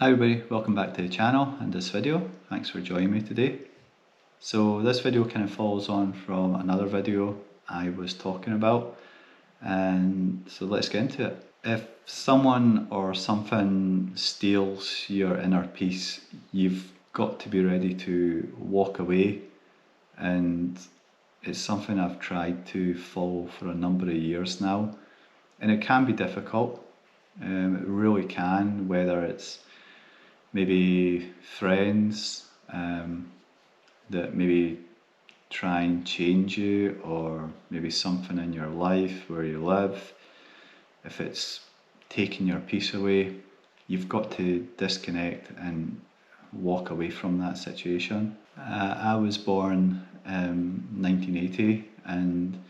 Hi everybody, welcome back to the channel and this video. Thanks for joining me today. So this video kind of follows on from another video I was talking about, and so let's get into it. If someone or something steals your inner peace, you've got to be ready to walk away, and it's something I've tried to follow for a number of years now, and it can be difficult. It really can, whether it's maybe friends that maybe try and change you, or maybe something in your life where you live. If it's taking your peace away, you've got to disconnect and walk away from that situation. I was born in 1980, and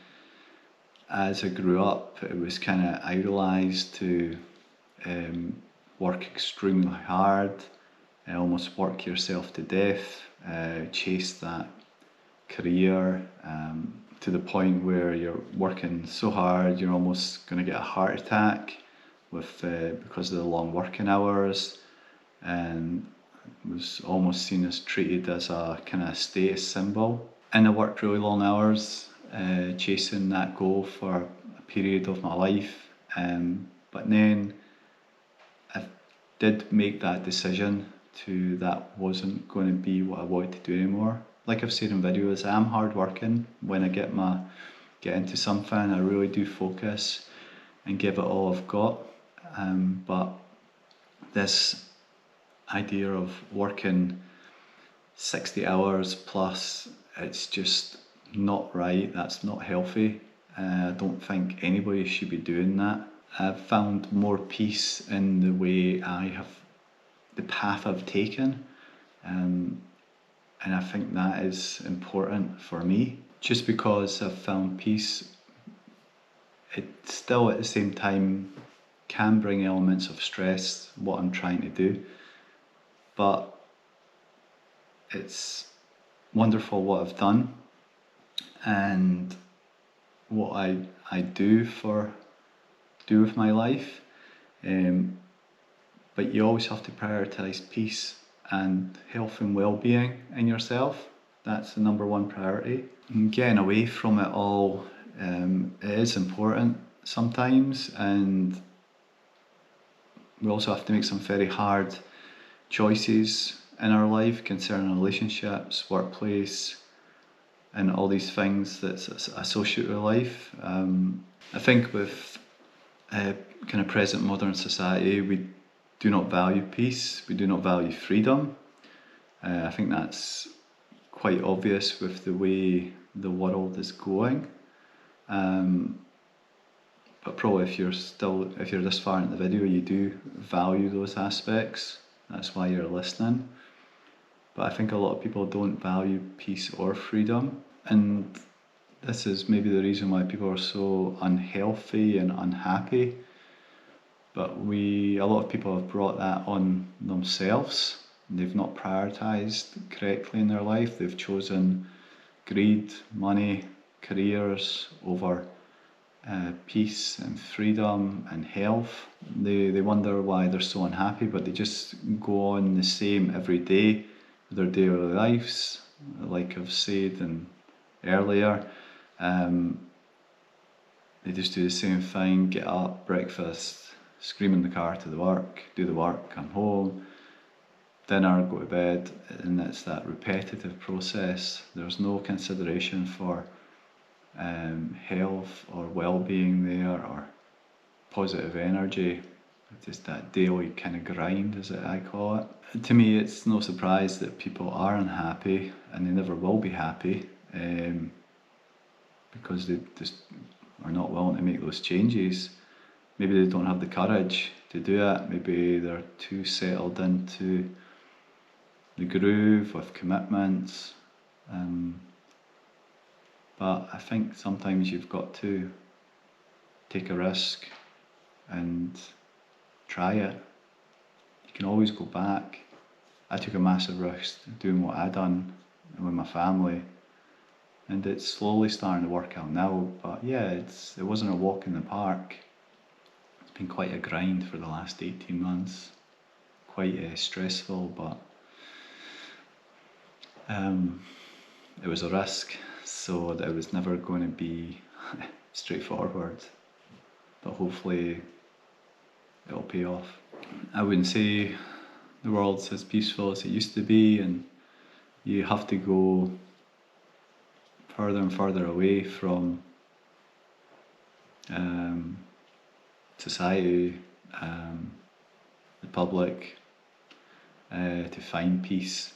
as I grew up, it was kind of idolised to work extremely hard, almost work yourself to death, chase that career to the point where you're working so hard you're almost going to get a heart attack because of the long working hours, and was almost seen as treated as a kind of status symbol. And I worked really long hours chasing that goal for a period of my life, but then I did make that decision that wasn't going to be what I wanted to do anymore. Like I've said in videos, I'm hard working. When I get into something, I really do focus and give it all I've got. But this idea of working 60 hours plus, it's just not right. That's not healthy. I don't think anybody should be doing that. I've found more peace in the way the path I've taken, and I think that is important for me. Just because I've found peace, it still at the same time can bring elements of stress, what I'm trying to do, but it's wonderful what I've done and what I do with my life. But you always have to prioritise peace and health and well-being in yourself. That's the number one priority. And getting away from it all, it is important sometimes, and we also have to make some very hard choices in our life concerning relationships, workplace, and all these things that's associated with life. I think with kind of present modern society, we do not value peace, we do not value freedom. I think that's quite obvious with the way the world is going. But probably if you're this far in the video, you do value those aspects. That's why you're listening. But I think a lot of people don't value peace or freedom. And this is maybe the reason why people are so unhealthy and unhappy. But a lot of people have brought that on themselves. They've not prioritised correctly in their life. They've chosen greed, money, careers over peace and freedom and health. They wonder why they're so unhappy, but they just go on the same every day with their daily lives. Like I've said earlier, they just do the same thing, get up, breakfast, scream in the car to the work, do the work, come home, dinner, go to bed, and it's that repetitive process. There's no consideration for health or well-being there, or positive energy. Just that daily kind of grind, as I call it. To me, it's no surprise that people are unhappy, and they never will be happy, because they just are not willing to make those changes. Maybe they don't have the courage to do it. Maybe they're too settled into the groove with commitments. But I think sometimes you've got to take a risk and try it. You can always go back. I took a massive risk doing what I done with my family, and it's slowly starting to work out now. But yeah, it wasn't a walk in the park. It's been quite a grind for the last 18 months. quite stressful, but it was a risk, so that it was never going to be straightforward, but hopefully it'll pay off. I wouldn't say the world's as peaceful as it used to be, and you have to go further and further away from society, the public, to find peace,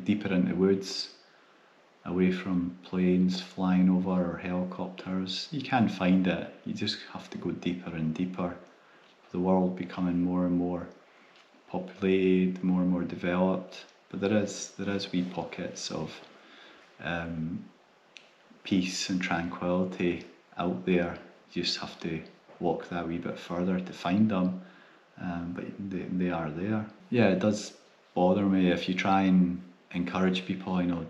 deeper into woods, away from planes flying over or helicopters. You can find it, you just have to go deeper and deeper. The world becoming more and more populated, more and more developed, but there is wee pockets of peace and tranquility out there. You just have to walk that wee bit further to find them, but they are there. Yeah, it does bother me if you try and encourage people,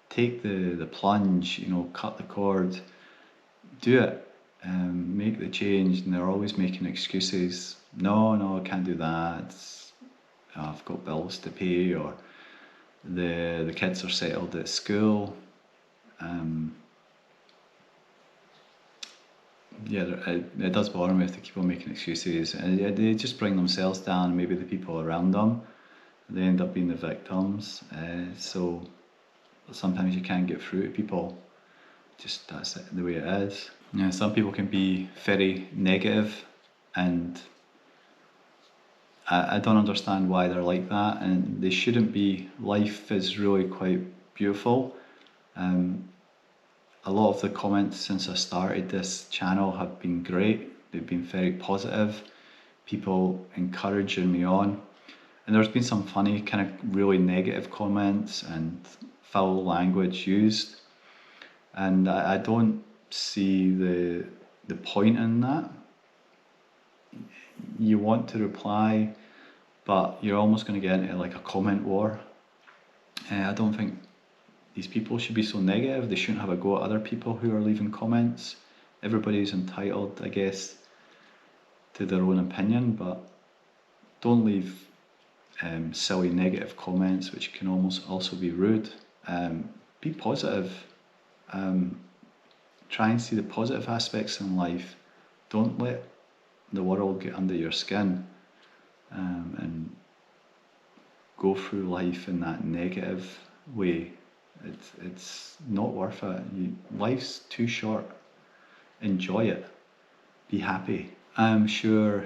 take the plunge, cut the cord, do it, make the change, and they're always making excuses. No, I can't do that. I've got bills to pay, or the kids are settled at school. It does bother me if they keep on making excuses, and they just bring themselves down, maybe the people around them. They end up being the victims. So sometimes you can't get through to people. Just that's the way it is. Yeah, some people can be very negative, and I don't understand why they're like that, and they shouldn't be. Life is really quite beautiful. A lot of the comments since I started this channel have been great. They've been very positive, people encouraging me on. And there's been some funny, kind of really negative comments and foul language used. And I don't see the point in that. You want to reply, but you're almost going to get into like a comment war. I don't think these people should be so negative. They shouldn't have a go at other people who are leaving comments. Everybody's entitled, I guess, to their own opinion, but don't leave silly negative comments, which can almost also be rude. Be positive. Try and see the positive aspects in life. Don't let the world get under your skin, and go through life in that negative way. It's not worth it. Life's too short. Enjoy it. Be happy. I'm sure,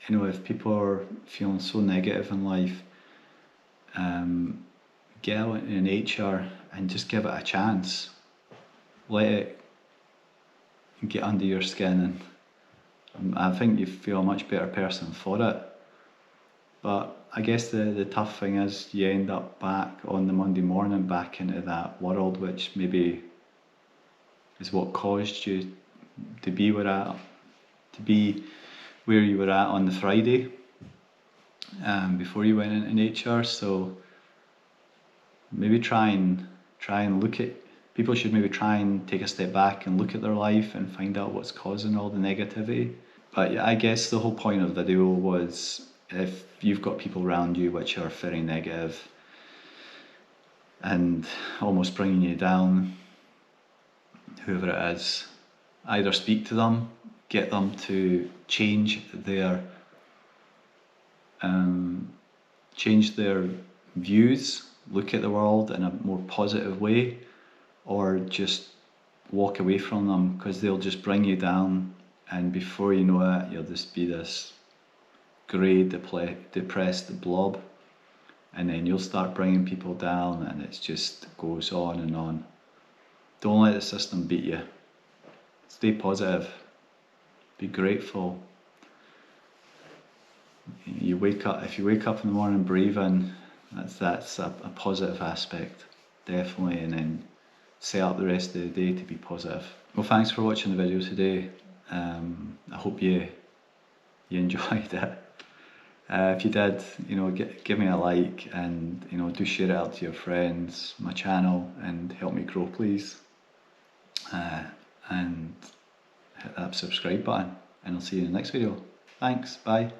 if people are feeling so negative in life, get out into nature and just give it a chance. Let it get under your skin, and I think you feel a much better person for it. But I guess the tough thing is you end up back on the Monday morning, back into that world, which maybe is what caused you to be where you were at on the Friday, before you went into nature. So maybe try and look at, people should maybe try and take a step back and look at their life and find out what's causing all the negativity. But yeah, I guess the whole point of the video was, if you've got people around you which are very negative and almost bringing you down, whoever it is, either speak to them, get them to change their views, look at the world in a more positive way, or just walk away from them, because they'll just bring you down, and before you know it, you'll just be this grey, depressed blob, and then you'll start bringing people down, and it just goes on and on. Don't let the system beat you. Stay positive. Be grateful. If you wake up in the morning breathing, that's a positive aspect, definitely, and then set up the rest of the day to be positive. Well, thanks for watching the video today. I hope you enjoyed it. If you did, give me a like, and do share it out to your friends, my channel, and help me grow, please. And hit that subscribe button, and I'll see you in the next video. Thanks, bye.